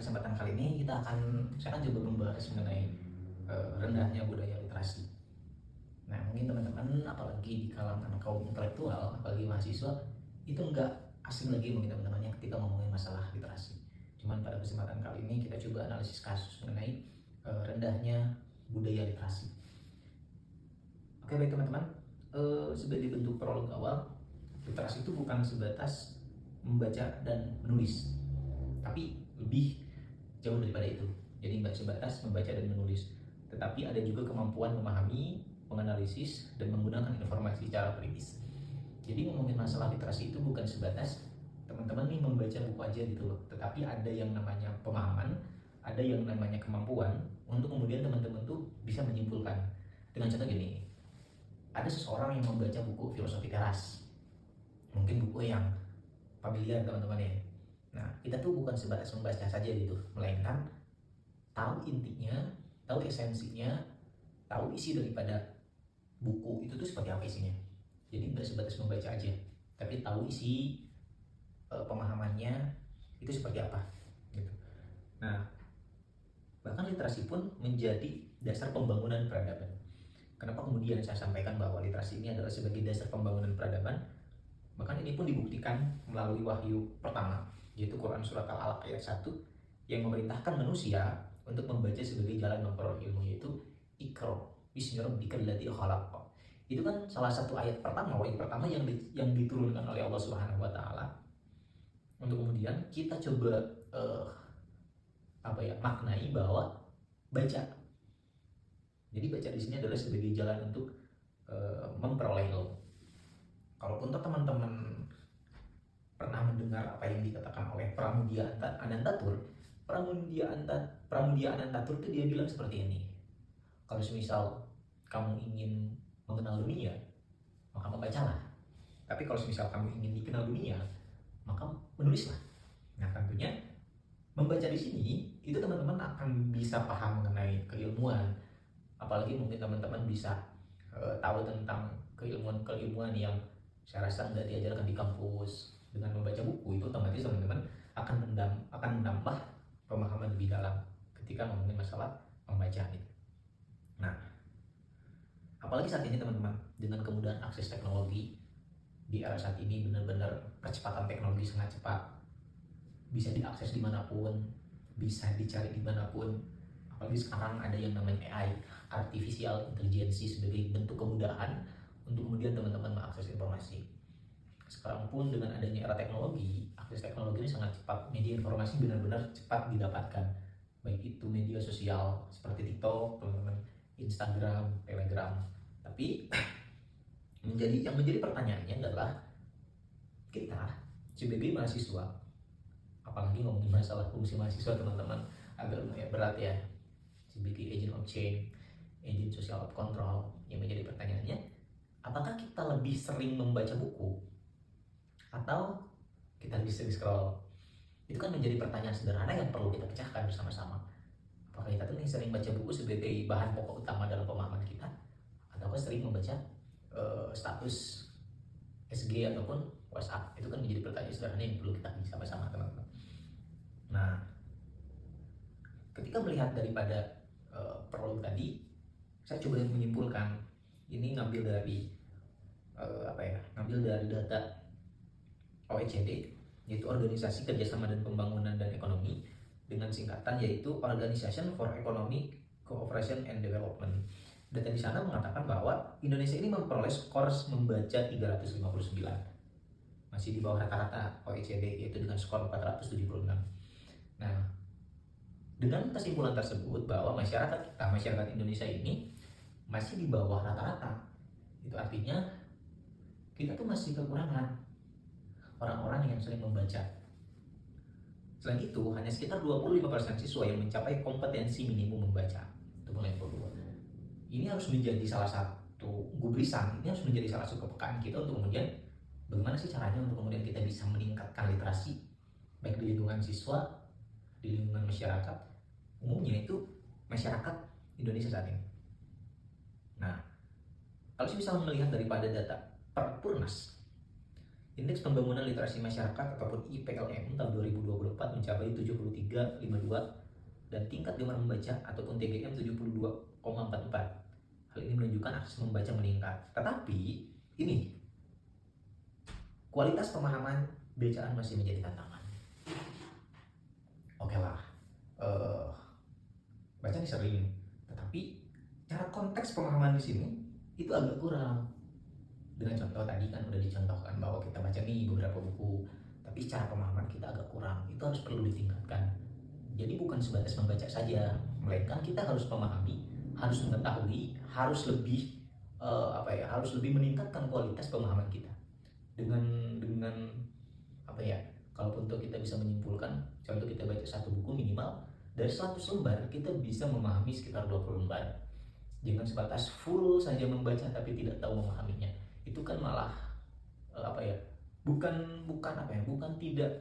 kesempatan kali ini saya akan coba membahas mengenai rendahnya budaya literasi. Nah, mungkin teman-teman apalagi di kalangan kaum intelektual, apalagi mahasiswa, itu nggak asing lagi mungkin teman-temannya ketika ngomongin masalah literasi. Cuman pada kesempatan kali ini kita coba analisis kasus mengenai rendahnya budaya literasi. Oke, baik teman-teman, sebagai bentuk prolog awal, literasi itu bukan sebatas membaca dan menulis, tapi lebih jauh daripada itu. Jadi nggak sebatas membaca dan menulis, tetapi ada juga kemampuan memahami, menganalisis, dan menggunakan informasi secara kritis. Jadi ngomongin masalah literasi itu bukan sebatas teman-teman nih membaca buku aja gitu loh, tetapi ada yang namanya pemahaman, ada yang namanya kemampuan untuk kemudian teman-teman tuh bisa menyimpulkan. Dengan contoh gini, ada seseorang yang membaca buku filosofi teras, mungkin buku yang familiar teman-teman ya. Nah, kita tuh bukan sebatas membaca saja gitu, melainkan tahu intinya, tahu esensinya, tahu isi daripada buku itu tuh seperti apa isinya. Jadi nggak sebatas membaca aja, tapi tahu isi pemahamannya itu seperti apa gitu. Nah, bahkan literasi pun menjadi dasar pembangunan peradaban. Kenapa kemudian saya sampaikan bahwa literasi ini adalah sebagai dasar pembangunan peradaban? Bahkan ini pun dibuktikan melalui wahyu pertama, yaitu Quran Surat Al-Alaq ayat 1 yang memerintahkan manusia untuk membaca sebagai jalan memperoleh ilmu, yaitu Iqra bismi rabbikal ladzi khalaq. Itu kan salah satu ayat pertama, wahyu pertama yang diturunkan oleh Allah Subhanahu wa taala. Untuk kemudian kita coba maknai bahwa baca. Jadi baca di sini adalah sebagai jalan untuk memperoleh ilmu. Kalaupun teman-teman pernah mendengar apa yang dikatakan oleh Pramudia Anantatur, Pramudia Anantatur itu dia bilang seperti ini. Kalau semisal kamu ingin mengenal dunia, maka membacalah. Tapi kalau semisal kamu ingin dikenal dunia, maka menulislah. Nah, tentunya membaca di sini itu teman-teman akan bisa paham mengenai keilmuan. Apalagi mungkin teman-teman bisa tahu tentang keilmuan yang saya rasa nggak diajarkan di kampus. Dengan membaca buku itu otomatis teman-teman akan menambah pemahaman lebih dalam ketika ngomongin masalah membaca itu. Nah, apalagi saat ini teman-teman, dengan kemudahan akses teknologi di era saat ini, benar-benar percepatan teknologi sangat cepat, bisa diakses dimanapun, bisa dicari dimanapun. Apalagi sekarang ada yang namanya AI, artificial intelligence, sebagai bentuk kemudahan untuk kemudian teman-teman mengakses informasi. Sekarang pun dengan adanya era teknologi, akses teknologi ini sangat cepat, media informasi benar-benar cepat didapatkan, baik itu media sosial seperti TikTok, teman-teman, Instagram, Telegram. Tapi yang menjadi pertanyaannya adalah kita sebagai mahasiswa, apalagi ngomongin masalah fungsi mahasiswa teman-teman, agak lumayan berat ya, sebagai agent of change, agent social of control. Yang menjadi pertanyaannya, apakah kita lebih sering membaca buku atau kita lebih sering scroll? Itu kan menjadi pertanyaan sederhana yang perlu kita pecahkan bersama-sama. Apakah kita tuh sering baca buku sebagai bahan pokok utama dalam pemahaman kita, atau sering membaca status SG ataupun WhatsApp? Itu kan menjadi pertanyaan sederhana yang perlu kita bersama-sama teman-teman. Nah, ketika melihat daripada prolog tadi, saya coba menyimpulkan. Ini ngambil dari data OECD, yaitu Organisasi Kerjasama dan Pembangunan dan Ekonomi, dengan singkatan yaitu Organization for Economic Cooperation and Development. Data di sana mengatakan bahwa Indonesia ini memperoleh skor membaca 359, masih di bawah rata-rata OECD, yaitu dengan skor 476. Nah, dengan kesimpulan tersebut bahwa masyarakat Indonesia ini masih di bawah rata-rata, itu artinya kita tuh masih kekurangan orang-orang yang sering membaca. Selain itu, hanya sekitar 25% siswa yang mencapai kompetensi minimum membaca. Itu level 2. Ini harus menjadi salah satu gubrisan, ini harus menjadi salah satu kepekaan kita untuk kemudian bagaimana sih caranya untuk kemudian kita bisa meningkatkan literasi, baik di lingkungan siswa, di lingkungan masyarakat umumnya, itu masyarakat Indonesia saat ini. Nah, kalau misalnya melihat daripada data Perpurnas, Indeks Pembangunan Literasi Masyarakat ataupun IPLM tahun 2024 mencapai 73,52 dan tingkat gemar membaca ataupun TGM 72,44. Hal ini menunjukkan akses membaca meningkat. Tetapi ini kualitas pemahaman bacaan masih menjadi tantangan. Oke lah, baca ini sering, tetapi cara konteks pemahaman di sini itu agak kurang. Dengan contoh tadi kan udah dicontohkan bahwa kita baca nih beberapa buku, tapi cara pemahaman kita agak kurang. Itu harus perlu ditingkatkan. Jadi bukan sebatas membaca saja, melainkan kita harus memahami, harus mengetahui, harus lebih harus lebih meningkatkan kualitas pemahaman kita. Dengan kalaupun kita bisa menyimpulkan, contoh kita baca satu buku minimal dari 100 lembar kita bisa memahami sekitar 20 lembar. Jangan sebatas full saja membaca tapi tidak tahu memahaminya. Itu kan malah bukan tidak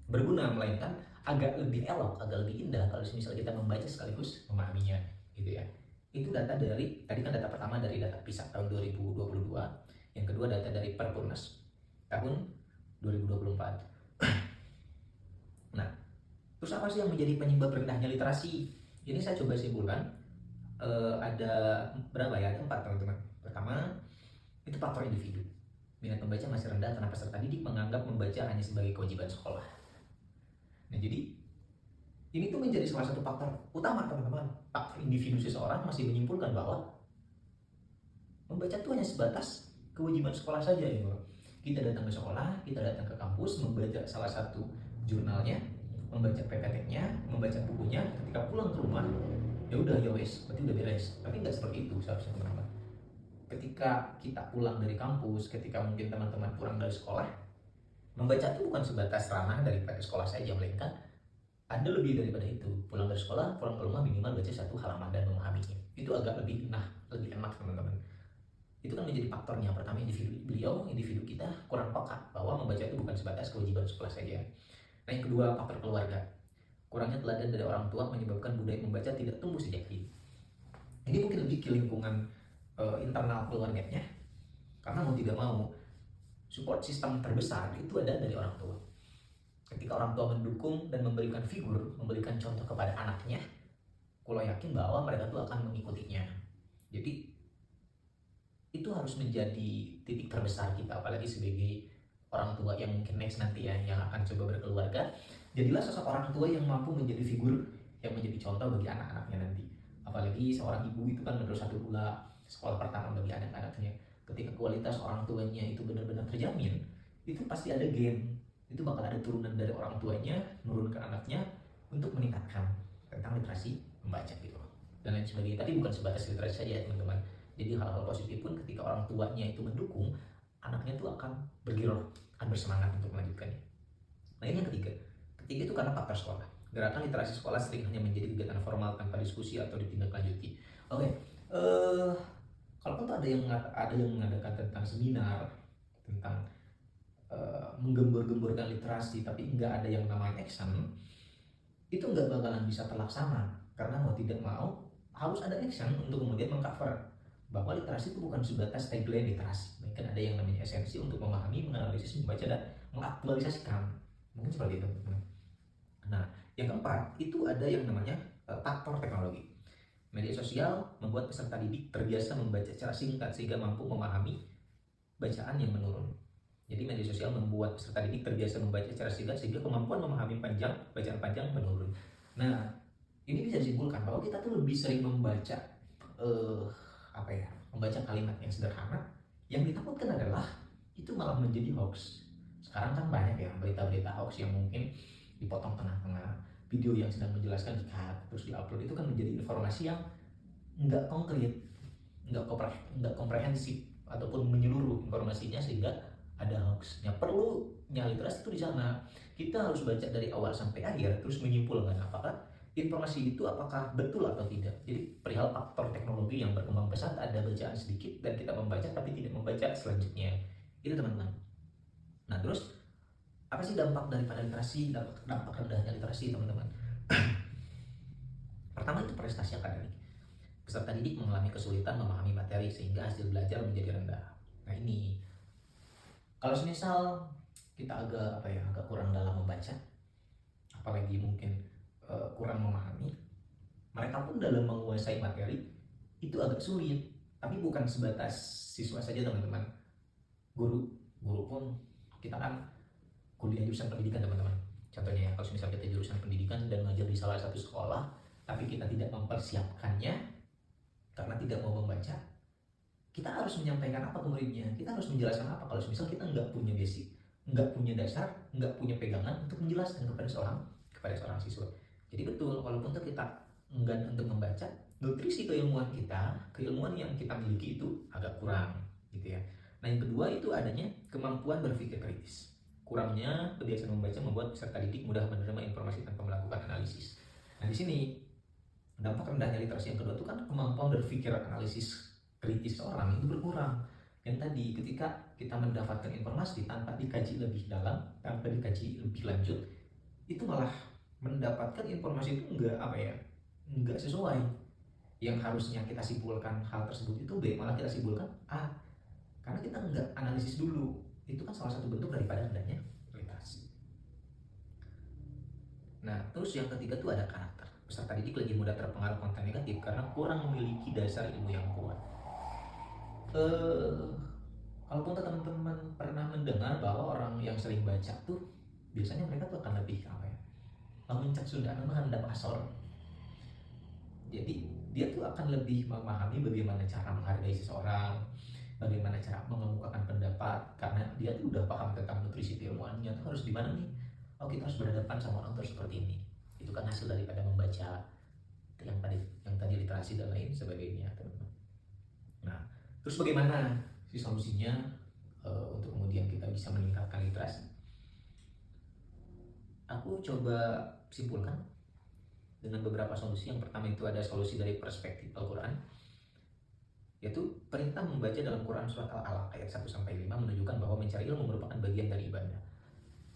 berguna, melainkan agak lebih elok, agak lebih indah kalau misalnya kita membaca sekaligus memahaminya, gitu ya. Itu data dari, tadi kan data pertama dari data PISA tahun 2022, yang kedua data dari Perpurnas tahun 2024. Nah, terus apa sih yang menjadi penyebab rendahnya literasi? Ini saya coba simpulkan, ada berapa ya? Ada 4, teman-teman. Pertama, itu faktor individu. Minat membaca masih rendah karena peserta didik menganggap membaca hanya sebagai kewajiban sekolah. Nah, jadi ini tuh menjadi salah satu faktor utama, teman-teman. Faktor individu seseorang masih menyimpulkan bahwa membaca itu hanya sebatas kewajiban sekolah saja, ya. Kita datang ke sekolah, kita datang ke kampus, membaca salah satu jurnalnya, membaca PPT-nya, membaca bukunya, ketika pulang ke rumah, ya udah, ya wes, berarti udah beres. Tapi nggak seperti itu seharusnya, teman-teman. Ketika kita pulang dari kampus, ketika mungkin teman-teman pulang dari sekolah, membaca itu bukan sebatas ranah daripada sekolah saja, melainkan ada lebih daripada itu. Pulang dari sekolah, pulang ke rumah minimal baca 1 halaman dan memahaminya. Itu agak lebih enak, teman-teman. Itu kan menjadi faktornya. Pertama, individu kita kurang peka bahwa membaca itu bukan sebatas kewajiban sekolah saja. Nah, yang kedua, faktor keluarga. Kurangnya teladan dari orang tua menyebabkan budaya membaca tidak tumbuh sejak dini. Ini mungkin lebih ke lingkungan internal keluarganya, karena mau tidak mau support sistem terbesar itu ada dari orang tua. Ketika orang tua mendukung dan memberikan figur, memberikan contoh kepada anaknya, kalau yakin bahwa mereka tuh akan mengikutinya. Jadi itu harus menjadi titik terbesar kita, apalagi sebagai orang tua yang mungkin next nanti ya, yang akan coba berkeluarga. Jadilah sosok orang tua yang mampu menjadi figur, yang menjadi contoh bagi anak-anaknya nanti. Apalagi seorang ibu itu kan menurut satu pula sekolah pertama bagi anak-anaknya. Ketika kualitas orang tuanya itu benar-benar terjamin, itu pasti ada gen, itu bakal ada turunan dari orang tuanya nurun ke anaknya untuk meningkatkan tentang literasi membaca gitu dan lain sebagainya. Tapi bukan sebatas literasi saja, teman-teman. Jadi hal-hal positif pun ketika orang tuanya itu mendukung, anaknya itu akan bergiroh, akan bersemangat untuk melanjutkannya. Nah, ini yang ketiga itu karena faktor sekolah. Gerakan literasi sekolah sering hanya menjadi kegiatan formal tanpa diskusi atau ditindaklanjuti. Oke, kalaupun tuh ada yang mengadakan tentang seminar tentang menggembur-gemburkan literasi, tapi nggak ada yang namanya action, itu nggak bakalan bisa terlaksana, karena mau tidak mau harus ada action untuk kemudian mengcover bahwa literasi itu bukan sebatas tagline literasi, mungkin ada yang namanya esensi untuk memahami, menganalisis, membaca, dan mengaktualisasikan. Mungkin seperti itu. Nah, yang keempat itu ada yang namanya faktor teknologi. Media sosial membuat peserta didik terbiasa membaca secara singkat sehingga mampu memahami bacaan yang menurun. Jadi media sosial membuat peserta didik terbiasa membaca secara singkat sehingga kemampuan memahami bacaan panjang menurun. Nah, ini bisa disimpulkan bahwa kita tuh lebih sering membaca membaca kalimat yang sederhana. Yang ditakutkan adalah itu malah menjadi hoax. Sekarang kan banyak ya berita-berita hoax yang mungkin dipotong tengah-tengah, video yang sedang menjelaskan dikat terus diupload. Itu kan menjadi informasi yang nggak konkret, nggak komprehensif ataupun menyeluruh informasinya, sehingga ada hoaxnya. Perlunya literasi itu di sana. Kita harus baca dari awal sampai akhir terus menyimpulkan apakah informasi itu apakah betul atau tidak. Jadi perihal faktor teknologi yang berkembang pesat, ada bacaan sedikit dan kita membaca tapi tidak membaca selanjutnya. Itu, teman-teman. Nah, terus apa sih dampak daripada literasi, dampak rendahnya literasi, teman-teman? Pertama itu prestasi akademik. Peserta didik mengalami kesulitan memahami materi sehingga hasil belajar menjadi rendah. Nah, ini Kalau misal kita agak kurang dalam membaca, apalagi mungkin kurang memahami, mereka pun dalam menguasai materi itu agak sulit. Tapi bukan sebatas siswa saja teman-teman, guru pun, kita kan kuliah jurusan pendidikan teman-teman. Contohnya ya, kalau misalnya kita jurusan pendidikan dan ngajar di salah satu sekolah, tapi kita tidak mempersiapkannya karena tidak mau membaca, kita harus menyampaikan apa ke muridnya, kita harus menjelaskan apa kalau misal kita nggak punya basic, nggak punya dasar, nggak punya pegangan untuk menjelaskan kepada seorang siswa. Jadi betul, walaupun kita enggan untuk membaca, nutrisi keilmuan yang kita miliki itu agak kurang gitu ya. Nah yang kedua itu adanya kemampuan berpikir kritis. Kurangnya kebiasaan membaca membuat peserta didik mudah menerima informasi tanpa melakukan analisis. Nah di sini dampak rendahnya literasi yang kedua itu kan kemampuan berpikir analisis kritis seorang itu berkurang. Yang tadi ketika kita mendapatkan informasi tanpa dikaji lebih dalam, tanpa dikaji lebih lanjut, itu malah mendapatkan informasi itu enggak sesuai. Yang harusnya kita simpulkan hal tersebut itu B, malah kita simpulkan A, karena kita enggak analisis dulu. Itu kan salah satu bentuk daripada rendahnya literasi. Nah terus yang ketiga itu ada karakter. Peserta didik lebih mudah terpengaruh konten negatif karena kurang memiliki dasar ilmu yang kuat. Kalaupun teman-teman pernah mendengar bahwa orang yang sering baca tuh biasanya mereka tuh akan lebih mencak Sunda menghandap asor. Jadi dia tuh akan lebih memahami bagaimana cara menghargai seseorang, bagaimana cara mengemukakan pendapat, karena dia tuh udah paham tentang nutrisi keilmuannya tuh harus di mana nih. Oh kita harus berhadapan sama orang tuh seperti ini. Itu kan hasil daripada membaca yang tadi literasi dan lain sebagainya teman-teman. Nah terus bagaimana sih solusinya untuk kemudian kita bisa meningkatkan literasi? Aku coba simpulkan dengan beberapa solusi. Yang pertama itu ada solusi dari perspektif Al-Quran, yaitu perintah membaca dalam Quran surat Al-Alaq ayat 1-5 menunjukkan bahwa mencari ilmu merupakan bagian dari ibadah.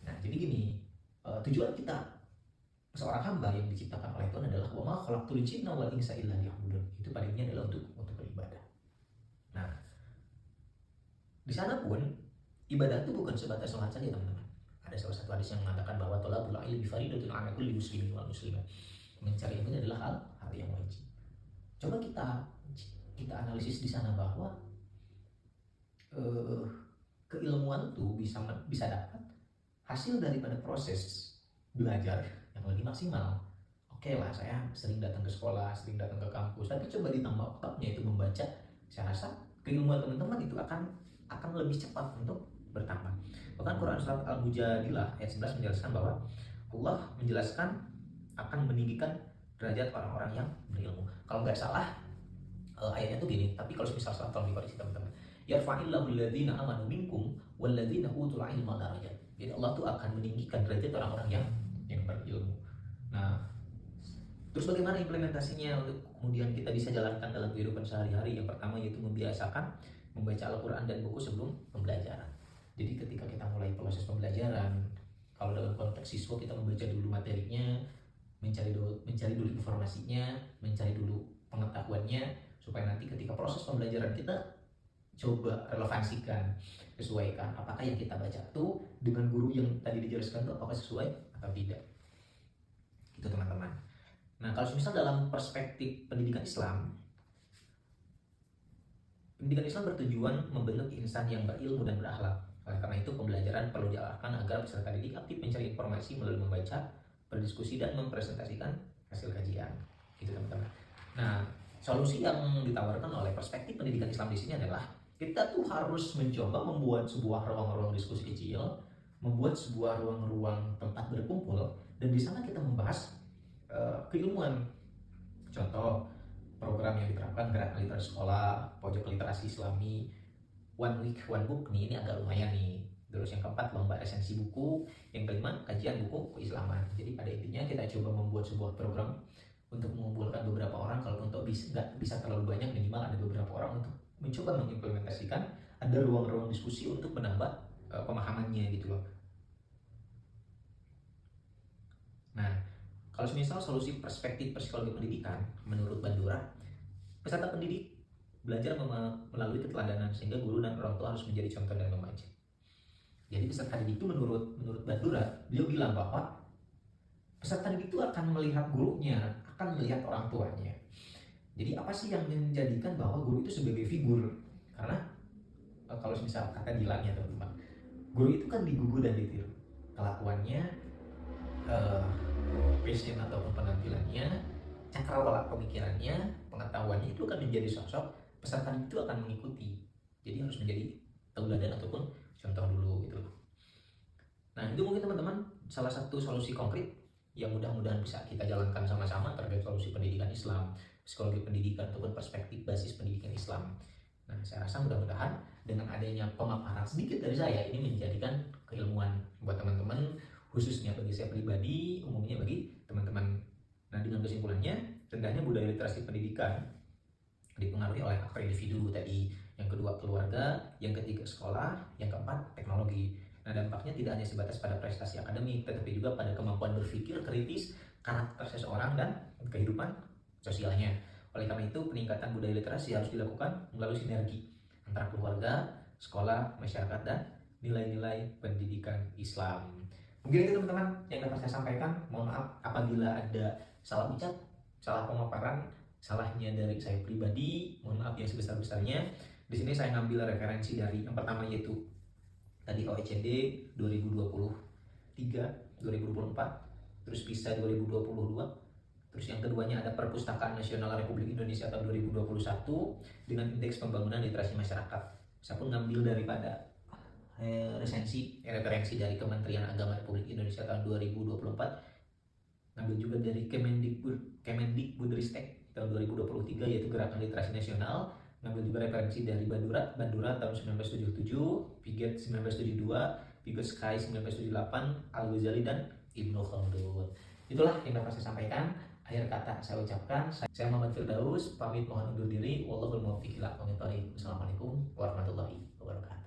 Nah jadi gini, tujuan kita seorang hamba yang diciptakan oleh Tuhan adalah wa ma khalaqtul jinna wal insa illa liya'budun. Itu palingnya adalah untuk beribadah. Nah di sana pun ibadah itu bukan sebatas sholat saja teman-teman. Ada salah satu hadis yang mengatakan bahwa thalabul ilmi fariidatun 'ala kulli muslimin wal muslimat. Mencari ilmu adalah hal yang wajib. Coba kita analisis di sana bahwa keilmuan itu bisa dapat hasil daripada proses belajar yang lebih maksimal. Oke lah, saya sering datang ke sekolah, sering datang ke kampus, tapi coba ditambah otaknya itu membaca, saya rasa keilmuan teman-teman itu akan lebih cepat untuk bertambah. Bahkan Quran surat Al-Mujadilah ayat 11 menjelaskan bahwa Allah menjelaskan akan meninggikan derajat orang-orang yang berilmu. Kalau nggak salah ayatnya tuh gini, tapi kalau misal salah tolong dikoreksi teman-teman. Yarfa'illahu alladhina amanu minkum walladzina utul ilma darajat. Jadi Allah tuh akan meninggikan derajat orang-orang yang berilmu. Nah, terus bagaimana implementasinya untuk kemudian kita bisa jalankan dalam kehidupan sehari-hari? Yang pertama yaitu membiasakan membaca Al-Quran dan buku sebelum pembelajaran. Jadi ketika kita mulai proses pembelajaran, kalau dalam konteks siswa kita membaca dulu materinya, mencari dulu informasinya, mencari dulu pengetahuannya, supaya nanti ketika proses pembelajaran kita coba relevansikan, sesuaikan apakah yang kita baca tuh dengan guru yang tadi dijelaskan tuh apakah sesuai atau tidak. Itu teman-teman. Nah kalau misal dalam perspektif pendidikan Islam bertujuan membentuk insan yang berilmu dan berakhlak. Oleh karena itu pembelajaran perlu diarahkan agar peserta didik aktif mencari informasi melalui membaca, berdiskusi dan mempresentasikan hasil kajian. Gitu teman-teman. Nah, solusi yang ditawarkan oleh perspektif pendidikan Islam di sini adalah kita tuh harus mencoba membuat sebuah ruang-ruang diskusi kecil, membuat sebuah ruang-ruang tempat berkumpul, dan di sana kita membahas keilmuan. Contoh program yang diterapkan gerakan literasi sekolah, pojok literasi Islami, one week one book nih, ini agak lumayan nih. Terus yang keempat lomba esensi buku, yang kelima kajian buku keislaman. Jadi pada intinya kita coba membuat sebuah program untuk mengumpulkan beberapa orang, kalau untuk nggak bisa terlalu banyak, minimal ada beberapa orang untuk mencoba mengimplementasikan, ada ruang-ruang diskusi untuk menambah pemahamannya gitu loh. Nah kalau misal solusi perspektif psikologi pendidikan menurut Bandura, peserta pendidik belajar melalui keteladanan sehingga guru dan orang tua harus menjadi contoh dan remaja. Jadi peserta didik itu menurut Bandura, beliau bilang bahwa peserta didik itu akan melihat gurunya, akan melihat orang tuanya. Jadi apa sih yang menjadikan bahwa guru itu sebagai figur? Karena kalau misal kata Dilan ya teman-teman, guru itu kan digugu dan ditiru. Kelakuannya, passion ataupun penampilannya, cakrawala pemikirannya, pengetahuannya itu akan menjadi sosok peserta didik itu akan mengikuti. Jadi harus menjadi tauladan ataupun contoh dulu gitu. Nah itu mungkin teman-teman salah satu solusi konkret yang mudah-mudahan bisa kita jalankan sama-sama terkait solusi pendidikan Islam, psikologi pendidikan ataupun perspektif basis pendidikan Islam. Nah saya rasa mudah-mudahan dengan adanya pemaparan sedikit dari saya ini menjadikan keilmuan buat teman-teman, khususnya bagi saya pribadi, umumnya bagi teman-teman. Nah dengan kesimpulannya, rendahnya budaya literasi pendidikan dipengaruhi oleh faktor individu tadi, yang kedua keluarga, yang ketiga sekolah, yang keempat teknologi. Nah dampaknya tidak hanya sebatas pada prestasi akademik, tetapi juga pada kemampuan berpikir kritis, karakter seseorang, dan kehidupan sosialnya. Oleh karena itu peningkatan budaya literasi harus dilakukan melalui sinergi antara keluarga, sekolah, masyarakat, dan nilai-nilai pendidikan Islam. Mungkin itu teman-teman yang dapat saya sampaikan. Mohon maaf apabila ada salah ucap, salah pemaparan, salahnya dari saya pribadi, mohon maaf yang sebesar-besarnya. Di sini saya ngambil referensi dari yang pertama yaitu tadi OECD 2023, 2024, terus PISA 2022, terus yang keduanya ada Perpustakaan Nasional Republik Indonesia tahun 2021 dengan indeks pembangunan literasi masyarakat. Saya pun ngambil daripada referensi dari Kementerian Agama Republik Indonesia tahun 2024, ngambil juga dari Kemendikbudristek tahun 2023 yaitu Gerakan Literasi Nasional, ngambil juga referensi dari Bandura tahun 1977, Piaget 1972, Vygotsky Sky 1978, Al-Ghazali, dan Ibnu Khaldun. Itulah yang dapat saya sampaikan. Akhir kata saya ucapkan, saya Muhammad Firdaus pamit mohon undur diri. Wallahul muwaffiq ila aqwamit thoriq. Wassalamualaikum warahmatullahi wabarakatuh.